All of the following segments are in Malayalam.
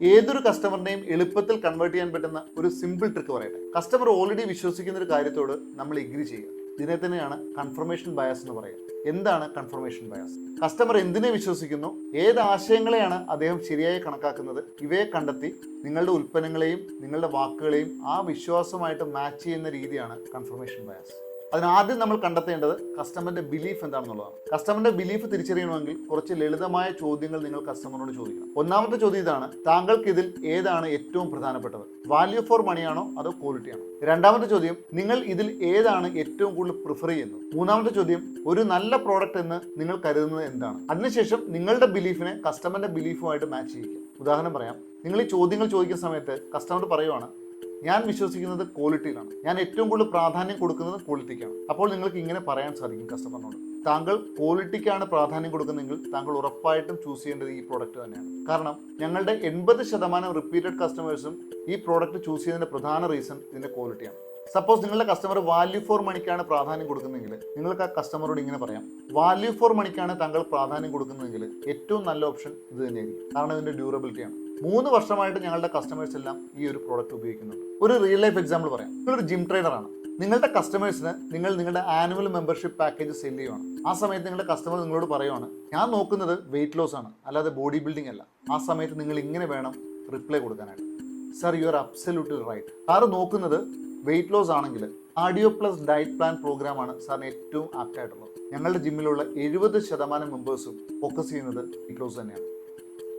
ഏതൊരു കസ്റ്റമറിനെയും എളുപ്പത്തിൽ കൺവേർട്ട് ചെയ്യാൻ പറ്റുന്ന ഒരു സിമ്പിൾ ട്രിക്ക് പറയട്ടെ. കസ്റ്റമർ ഓൾറെഡി വിശ്വസിക്കുന്ന ഒരു കാര്യത്തോട് നമ്മൾ എഗ്രി ചെയ്യുക. ഇതിനെ തന്നെയാണ് കൺഫർമേഷൻ ബയസ് എന്ന് പറയുക. എന്താണ് കൺഫർമേഷൻ ബയസ്? കസ്റ്റമർ എന്തിനെ വിശ്വസിക്കുന്നു, ഏത് ആശയങ്ങളെയാണ് അദ്ദേഹം ശരിയായി കണക്കാക്കുന്നത്, ഇവയെ കണ്ടെത്തി നിങ്ങളുടെ ഉൽപ്പന്നങ്ങളെയും നിങ്ങളുടെ വാക്കുകളെയും ആ വിശ്വാസമായിട്ട് മാച്ച് ചെയ്യുന്ന രീതിയാണ് കൺഫർമേഷൻ ബയസ്. അതിനാദ്യം നമ്മൾ കണ്ടെത്തേണ്ടത് കസ്റ്റമറിന്റെ ബിലീഫ് എന്താണെന്നുള്ളതാണ്. കസ്റ്റമറിന്റെ ബിലീഫ് തിരിച്ചറിയണമെങ്കിൽ കുറച്ച് ലളിതമായ ചോദ്യങ്ങൾ നിങ്ങൾ കസ്റ്റമറിനോട് ചോദിക്കണം. ഒന്നാമത്തെ ചോദ്യം ഇതാണ്: താങ്കൾക്ക് ഇതിൽ ഏതാണ് ഏറ്റവും പ്രധാനപ്പെട്ടത്? വാല്യൂ ഫോർ മണിയാണോ അതോ ക്വാളിറ്റി ആണോ? രണ്ടാമത്തെ ചോദ്യം: നിങ്ങൾ ഇതിൽ ഏതാണ് ഏറ്റവും കൂടുതൽ പ്രിഫർ ചെയ്യുന്നത്? മൂന്നാമത്തെ ചോദ്യം: ഒരു നല്ല പ്രോഡക്റ്റ് എന്ന് നിങ്ങൾ കരുതുന്നത് എന്താണ്? അതിനുശേഷം നിങ്ങളുടെ ബിലീഫിനെ കസ്റ്റമറിന്റെ ബിലീഫുമായിട്ട് മാച്ച് ചെയ്യിക്കുക. ഉദാഹരണം പറയാം. നിങ്ങൾ ഈ ചോദ്യങ്ങൾ ചോദിക്കുന്ന സമയത്ത് കസ്റ്റമർ പറയുവാണ്, ഞാൻ വിശ്വസിക്കുന്നത് ക്വാളിറ്റിയിലാണ്, ഞാൻ ഏറ്റവും കൂടുതൽ പ്രാധാന്യം കൊടുക്കുന്നത് ക്വാളിറ്റിക്കാണ്. അപ്പോൾ നിങ്ങൾക്ക് ഇങ്ങനെ പറയാൻ സാധിക്കും കസ്റ്റമറിനോട്: താങ്കൾ ക്വാളിറ്റിക്കാണ് പ്രാധാന്യം കൊടുക്കുന്നതെങ്കിൽ താങ്കൾ ഉറപ്പായിട്ടും ചൂസ് ചെയ്യേണ്ടത് ഈ പ്രോഡക്റ്റ് തന്നെയാണ്. കാരണം ഞങ്ങളുടെ 80% റിപ്പീറ്റഡ് കസ്റ്റമേഴ്സും ഈ പ്രോഡക്റ്റ് ചൂസ് ചെയ്യുന്നതിൻ്റെ പ്രധാന റീസൺ ഇതിൻ്റെ ക്വാളിറ്റിയാണ്. സപ്പോസ് നിങ്ങളുടെ കസ്റ്റമർ വാല്യൂ ഫോർ മണിക്കാണ് പ്രാധാന്യം കൊടുക്കുന്നതെങ്കിൽ നിങ്ങൾക്ക് ആ കസ്റ്റമറോട് ഇങ്ങനെ പറയാം: വാല്യൂ ഫോർ മണിക്കാണ് താങ്കൾ പ്രാധാന്യം കൊടുക്കുന്നതെങ്കിൽ ഏറ്റവും നല്ല ഓപ്ഷൻ ഇത് തന്നെയായിരിക്കും. കാരണം ഇതിൻ്റെ ഡ്യൂറബിലിറ്റിയാണ്. 3 വർഷമായിട്ട് ഞങ്ങളുടെ കസ്റ്റമേഴ്സ് എല്ലാം ഈ ഒരു പ്രോഡക്റ്റ് ഉപയോഗിക്കുന്നുണ്ട്. ഒരു റിയൽ ലൈഫ് എക്സാമ്പിൾ പറയാം. നിങ്ങളൊരു ജിം ട്രെയിനറാണ്. നിങ്ങളുടെ കസ്റ്റമേഴ്സിന് നിങ്ങൾ നിങ്ങളുടെ ആനുവൽ മെമ്പർഷിപ്പ് പാക്കേജ് സെല് ചെയ്യുവാണ്. ആ സമയത്ത് നിങ്ങളുടെ കസ്റ്റമർ നിങ്ങളോട് പറയുവാണ്, ഞാൻ നോക്കുന്നത് വെയിറ്റ് ലോസ് ആണ്, അല്ലാതെ ബോഡി ബിൽഡിംഗ് അല്ല. ആ സമയത്ത് നിങ്ങൾ ഇങ്ങനെ വേണം റിപ്ലൈ കൊടുക്കാനായിട്ട്: sir, you are absolutely right. സാറ് നോക്കുന്നത് വെയിറ്റ് ലോസ് ആണെങ്കിൽ ആഡിയോ പ്ലസ് ഡയറ്റ് പ്ലാൻ പ്രോഗ്രാമാണ് സാറിന് ഏറ്റവും ആപ്റ്റ് ആയിട്ടുള്ളത്. ഞങ്ങളുടെ ജിമ്മിലുള്ള 70% മെമ്പേഴ്സും ഫോക്കസ് ചെയ്യുന്നത് വെയിറ്റ് ലോസ് തന്നെയാണ്.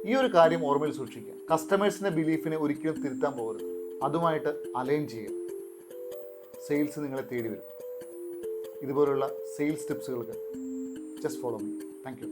ഈ ഒരു കാര്യം ഓർമ്മയിൽ സൂക്ഷിക്കുക. കസ്റ്റമേഴ്സിൻ്റെ ബിലീഫിനെ ഒരിക്കലും തിരുത്താൻ പോകരുത്. അതുമായിട്ട് അലൈൻ ചെയ്യുക. സെയിൽസ് നിങ്ങളെ തേടി വരും. ഇതുപോലുള്ള സെയിൽസ് ടിപ്സുകൾക്ക് just follow me. Thank U.